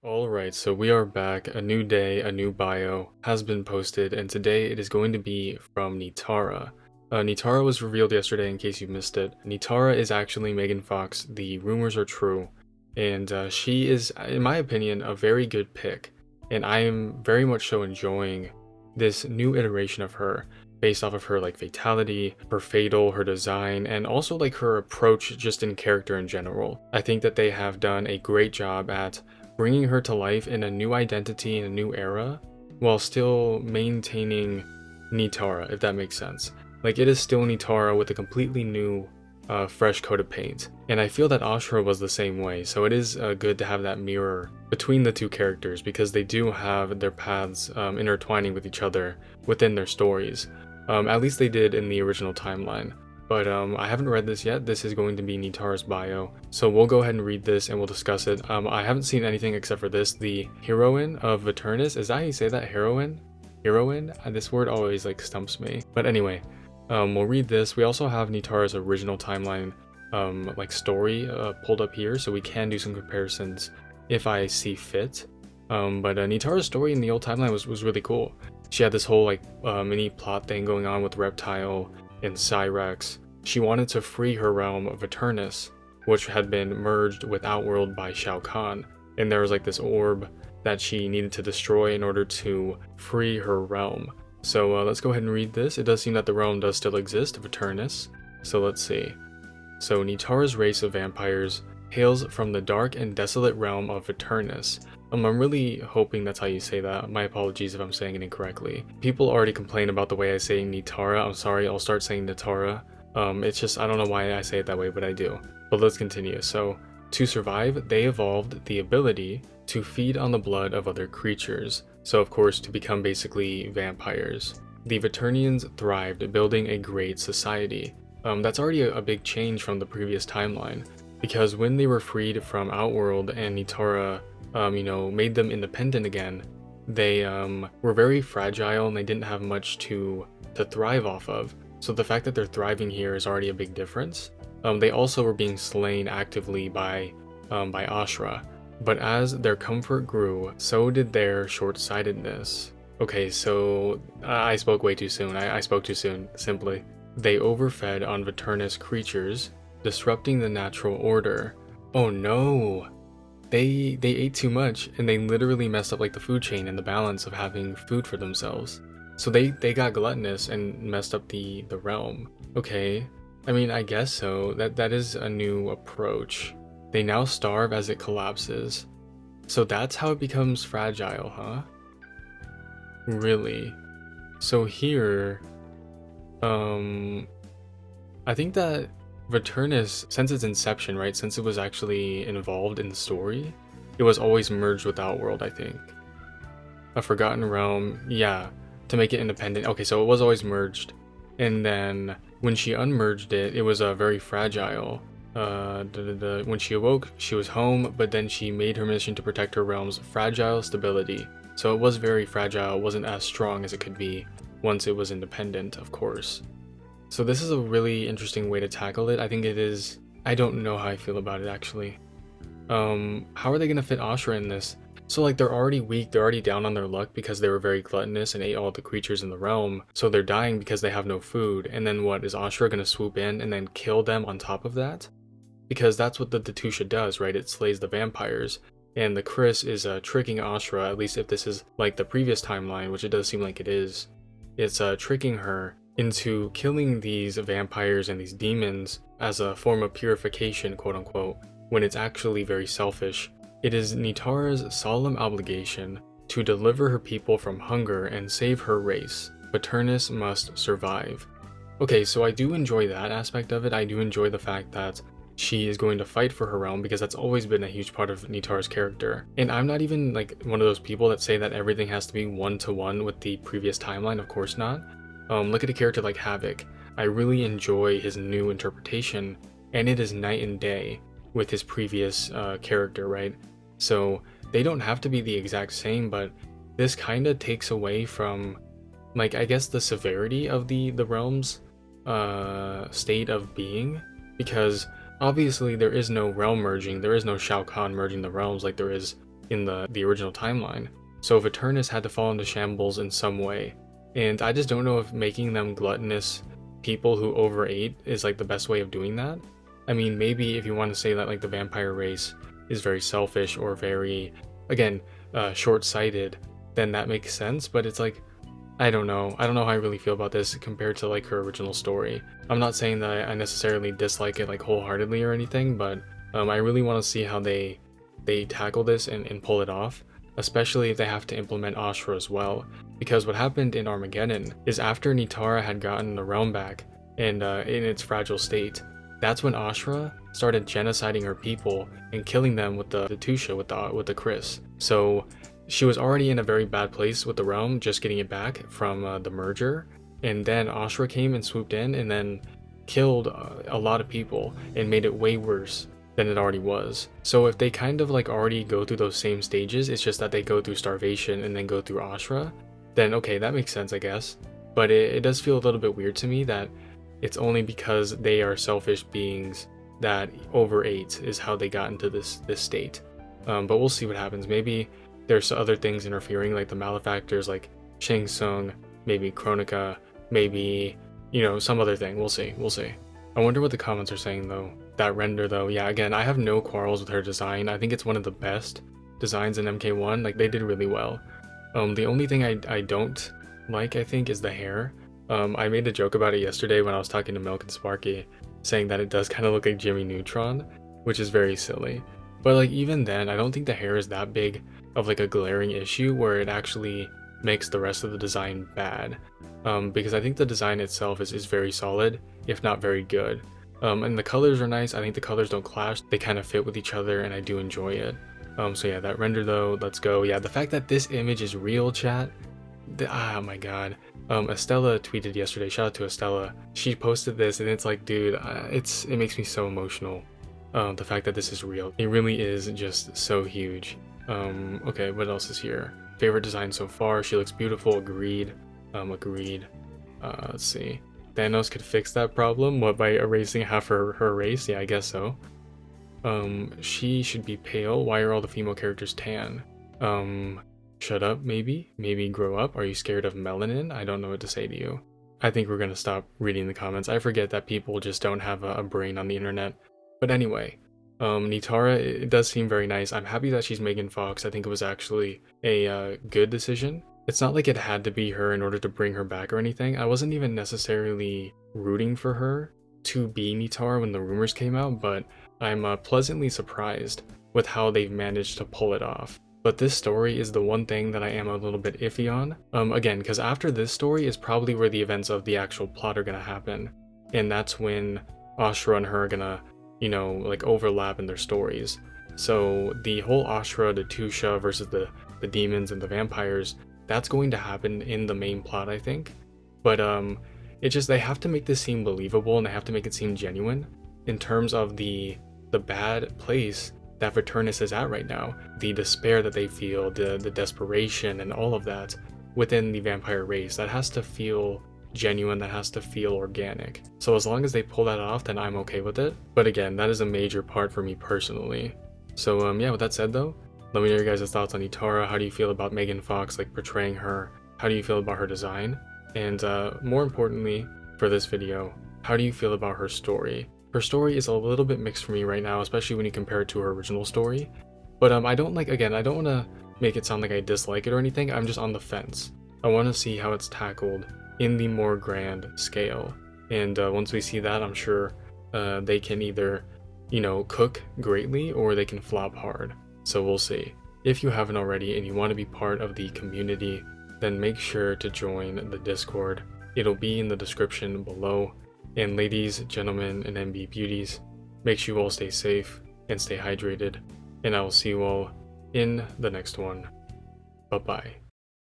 Alright, so we are back. A new day, a new bio has been posted, and today it is going to be from Nitara. Nitara was revealed yesterday in case you missed it. Nitara is actually Megan Fox, the rumors are true, and she is, in my opinion, a very good pick, and I am very much so enjoying this new iteration of her based off of her like fatality, her fatal, her design, and also like her approach just in character in general. I think that they have done a great job at bringing her to life in a new identity in a new era while still maintaining Nitara, if that makes sense. Like, it is still Nitara with a completely new fresh coat of paint, and I feel that Ashura was the same way, so it is good to have that mirror between the two characters because they do have their paths intertwining with each other within their stories. At least they did in the original timeline. But I haven't read this yet. This is going to be Nitara's bio. So we'll go ahead and read this and we'll discuss it. I haven't seen anything except for this. The heroine of Veternus. Is that how you say that? Heroine? Heroine? This word always like stumps me. But anyway, we'll read this. We also have Nitara's original timeline like story pulled up here. So we can do some comparisons if I see fit. But Nitara's story in the old timeline was really cool. She had this whole like mini plot thing going on with Reptile and Cyrex. She wanted to free her realm of Veternus, which had been merged with Outworld by Shao Kahn, and there was like this orb that she needed to destroy in order to free her realm. So let's go ahead and read this. It does seem that the realm does still exist, Veternus. So let's see. So Nitara's race of vampires hails from the dark and desolate realm of Veternus. I'm really hoping that's how you say that. My apologies if I'm saying it incorrectly. People already complain about the way I say Nitara. I'm sorry, I'll start saying Nitara. It's just, I don't know why I say it that way, but I do. But let's continue. So, to survive, they evolved the ability to feed on the blood of other creatures. So of course, to become basically vampires. The Veternians thrived, building a great society. That's already a big change from the previous timeline. Because when they were freed from Outworld and Nitara made them independent again, they were very fragile and they didn't have much to thrive off of. So the fact that they're thriving here is already a big difference. They also were being slain actively by Ashura, but as their comfort grew, so did their short-sightedness. Okay, so I spoke way too soon. I spoke too soon, simply. They overfed on Veternus creatures, disrupting the natural order. Oh no! They ate too much and they literally messed up like the food chain and the balance of having food for themselves. So they got gluttonous and messed up the realm. Okay, I mean, I guess so. That is a new approach. They now starve as it collapses. So that's how it becomes fragile, huh? Really? So here, I think that Veternus, since its inception, right, since it was actually involved in the story, it was always merged with Outworld, I think. A Forgotten Realm, yeah, to make it independent. Okay, so it was always merged, and then when she unmerged it, it was very fragile. When she awoke, she was home, but then she made her mission to protect her realm's fragile stability. So it was very fragile, it wasn't as strong as it could be once it was independent, of course. So this is a really interesting way to tackle it. I think it is. I don't know how I feel about it actually. How are they gonna fit Ashura in this? So like they're already weak, they're already down on their luck because they were very gluttonous and ate all the creatures in the realm. So they're dying because they have no food. And then what, is Ashura gonna swoop in and then kill them on top of that? Because that's what the Datusha does, right? It slays the vampires. And the Chris is tricking Ashura, at least if this is like the previous timeline, which it does seem like it is. It's tricking her into killing these vampires and these demons as a form of purification, quote unquote, when it's actually very selfish. It is Nitara's solemn obligation to deliver her people from hunger and save her race. Veternus must survive. Okay, so I do enjoy that aspect of it. I do enjoy the fact that she is going to fight for her realm because that's always been a huge part of Nitara's character. And I'm not even like one of those people that say that everything has to be one-to-one with the previous timeline, of course not. Look at a character like Havoc. I really enjoy his new interpretation, and it is night and day with his previous character, right? So they don't have to be the exact same, but this kind of takes away from, like, I guess the severity of the realm's state of being, because obviously there is no realm merging, there is no Shao Kahn merging the realms like there is in the original timeline. So Viternus had to fall into shambles in some way, and I just don't know if making them gluttonous people who overate is like the best way of doing that. I mean, maybe if you want to say that like the vampire race is very selfish or very, again, short-sighted, then that makes sense, but it's like, I don't know how I really feel about this compared to like her original story. I'm not saying that I necessarily dislike it like wholeheartedly or anything, but I really want to see how they tackle this and pull it off, especially if they have to implement Ashura as well. Because what happened in Armageddon is after Nitara had gotten the realm back and in its fragile state, that's when Ashura started genociding her people and killing them with the Tusha, with the Chris. So she was already in a very bad place with the realm, just getting it back from the merger, and then Ashura came and swooped in and then killed a lot of people and made it way worse than it already was. So if they kind of like already go through those same stages, it's just that they go through starvation and then go through Ashura, then okay, that makes sense, I guess. But it does feel a little bit weird to me that it's only because they are selfish beings that overate is how they got into this state. But we'll see what happens. Maybe there's other things interfering, like the malefactors, like Shang Tsung, maybe Chronica, maybe, you know, some other thing. We'll see. I wonder what the comments are saying though. That render though, yeah, again, I have no quarrels with her design. I think it's one of the best designs in MK1. Like, they did really well. The only thing I don't like, I think, is the hair. I made a joke about it yesterday when I was talking to Milk and Sparky, saying that it does kind of look like Jimmy Neutron, which is very silly. But like, even then, I don't think the hair is that big of like a glaring issue where it actually makes the rest of the design bad. Because I think the design itself is very solid, if not very good. And the colors are nice. I think the colors don't clash. They kind of fit with each other and I do enjoy it. So yeah, that render though, let's go. Yeah, the fact that this image is real, chat. Oh my god. Estella tweeted yesterday, shout out to Estella. She posted this and it's like, dude, it makes me so emotional. The fact that this is real. It really is just so huge. Okay, what else is here? Favorite design so far. She looks beautiful, agreed. Agreed. Let's see. Thanos could fix that problem, what, by erasing half her race? Yeah, I guess so. She should be pale. Why are all the female characters tan? Shut up, maybe? Maybe grow up? Are you scared of melanin? I don't know what to say to you. I think we're gonna stop reading the comments. I forget that people just don't have a brain on the internet. But anyway, Nitara, it does seem very nice. I'm happy that she's Megan Fox. I think it was actually a good decision. It's not like it had to be her in order to bring her back or anything. I wasn't even necessarily rooting for her to be Nitara when the rumors came out, but I'm pleasantly surprised with how they've managed to pull it off. But this story is the one thing that I am a little bit iffy on. Again, because after this story is probably where the events of the actual plot are gonna happen. And that's when Ashura and her are gonna, you know, like overlap in their stories. So the whole Ashura, the Tusha versus the demons and the vampires, that's going to happen in the main plot, I think. But it's just, they have to make this seem believable and they have to make it seem genuine in terms of the bad place that Viternus is at right now, the despair that they feel, the desperation and all of that within the vampire race. That has to feel genuine, that has to feel organic. So as long as they pull that off, then I'm okay with it. But again, that is a major part for me personally. So yeah, with that said though, let me know your guys' thoughts on Nitara. How do you feel about Megan Fox, like, portraying her? How do you feel about her design? And more importantly for this video, how do you feel about her story? Her story is a little bit mixed for me right now, especially when you compare it to her original story. But I don't like, again, I don't want to make it sound like I dislike it or anything. I'm just on the fence. I want to see how it's tackled in the more grand scale. And once we see that, I'm sure they can either, you know, cook greatly or they can flop hard. So we'll see. If you haven't already and you want to be part of the community, then make sure to join the Discord. It'll be in the description below. And ladies, gentlemen, and MB beauties, make sure you all stay safe and stay hydrated. And I will see you all in the next one. Bye-bye.